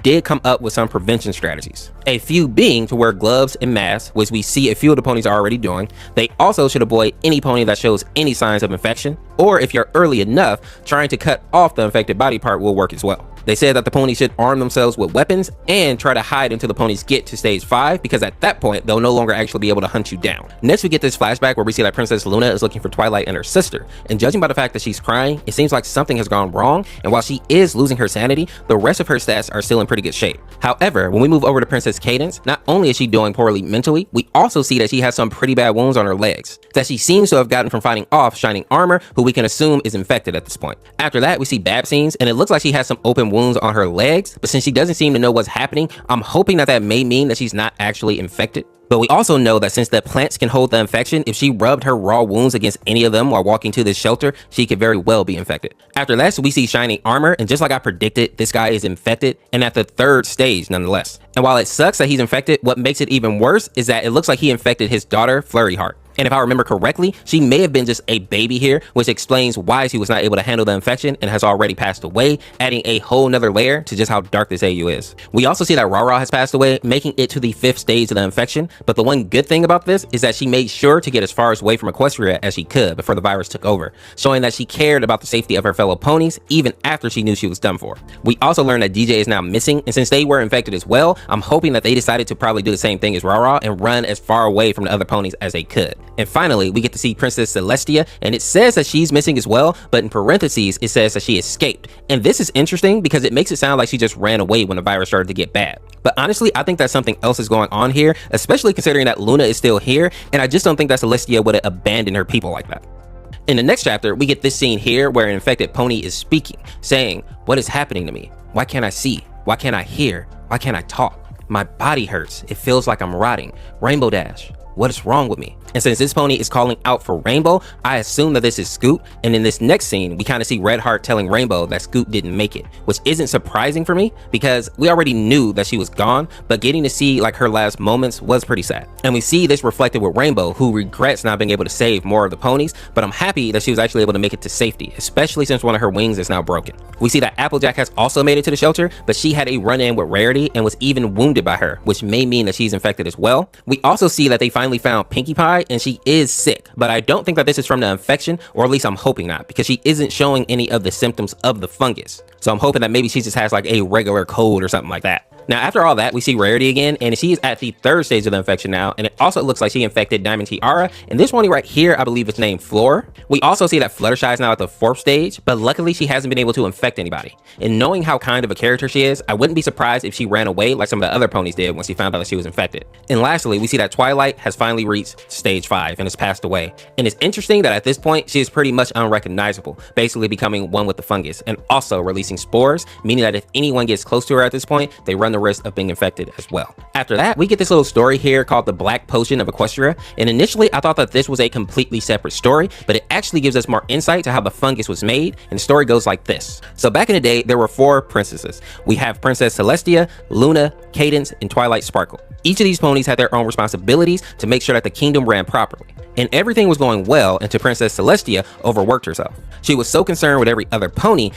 did come up with some prevention strategies. A few being to wear gloves and masks, which we see a few of the ponies are already doing. They also should avoid any pony that shows any signs of infection, or if you're early enough, trying to cut off the infected body part will work as well. They said that the ponies should arm themselves with weapons and try to hide until the ponies get to stage 5, because at that point, they'll no longer actually be able to hunt you down. Next, we get this flashback where we see that Princess Luna is looking for Twilight and her sister, and judging by the fact that she's crying, it seems like something has gone wrong, and while she is losing her sanity, the rest of her stats are still in pretty good shape. However, when we move over to Princess Cadance, not only is she doing poorly mentally, we also see that she has some pretty bad wounds on her legs, that she seems to have gotten from fighting off Shining Armor, who we can assume is infected at this point. After that, we see Bab scenes, and it looks like she has some open wounds on her legs, but since she doesn't seem to know what's happening, I'm hoping that that may mean that she's not actually infected. But we also know that since the plants can hold the infection, if she rubbed her raw wounds against any of them while walking to this shelter, she could very well be infected. After that, we see Shining Armor, and just like I predicted, this guy is infected, and at the 3rd stage nonetheless. And while it sucks that he's infected, what makes it even worse is that it looks like he infected his daughter, Flurry Heart. And if I remember correctly, she may have been just a baby here, which explains why she was not able to handle the infection and has already passed away, adding a whole nother layer to just how dark this AU is. We also see that Rara has passed away, making it to the 5th stage of the infection, but the one good thing about this is that she made sure to get as far away from Equestria as she could before the virus took over, showing that she cared about the safety of her fellow ponies even after she knew she was done for. We also learned that DJ is now missing, and since they were infected as well, I'm hoping that they decided to probably do the same thing as Rara and run as far away from the other ponies as they could. And finally, we get to see Princess Celestia, and it says that she's missing as well, but in parentheses, it says that she escaped. And this is interesting because it makes it sound like she just ran away when the virus started to get bad. But honestly, I think that something else is going on here, especially considering that Luna is still here, and I just don't think that Celestia would have abandoned her people like that. In the next chapter, we get this scene here where an infected pony is speaking, saying, "What is happening to me? Why can't I see? Why can't I hear? Why can't I talk? My body hurts. It feels like I'm rotting. Rainbow Dash, what is wrong with me?" And since this pony is calling out for Rainbow, I assume that this is Scoot, and in this next scene, we kind of see Red Heart telling Rainbow that Scoot didn't make it, which isn't surprising for me because we already knew that she was gone, but getting to see like her last moments was pretty sad. And we see this reflected with Rainbow, who regrets not being able to save more of the ponies, but I'm happy that she was actually able to make it to safety, especially since one of her wings is now broken. We see that Applejack has also made it to the shelter, but she had a run-in with Rarity and was even wounded by her, which may mean that she's infected as well. We also see that they finally found Pinkie Pie, and she is sick, but I don't think that this is from the infection, or at least I'm hoping not, because she isn't showing any of the symptoms of the fungus. So I'm hoping that maybe she just has like a regular cold or something like that. Now, after all that, we see Rarity again, and she is at the 3rd stage of the infection now, and it also looks like she infected Diamond Tiara, and this one right here, I believe it's named Floor. We also see that Fluttershy is now at the 4th stage, but luckily she hasn't been able to infect anybody. And knowing how kind of a character she is, I wouldn't be surprised if she ran away like some of the other ponies did when she found out that she was infected. And lastly, we see that Twilight has finally reached stage 5 and has passed away. And it's interesting that at this point, she is pretty much unrecognizable, basically becoming one with the fungus, and also releasing spores, meaning that if anyone gets close to her at this point, they run the risk of being infected as well. After that, we get this little story here called The Black Potion of Equestria, and initially I thought that this was a completely separate story, but it actually gives us more insight to how the fungus was made, and the story goes like this. So back in the day, there were 4 princesses. We have Princess Celestia, Luna, Cadance, and Twilight Sparkle. Each of these ponies had their own responsibilities to make sure that the kingdom ran properly. And everything was going well until Princess Celestia overworked herself. She was so concerned with every other pony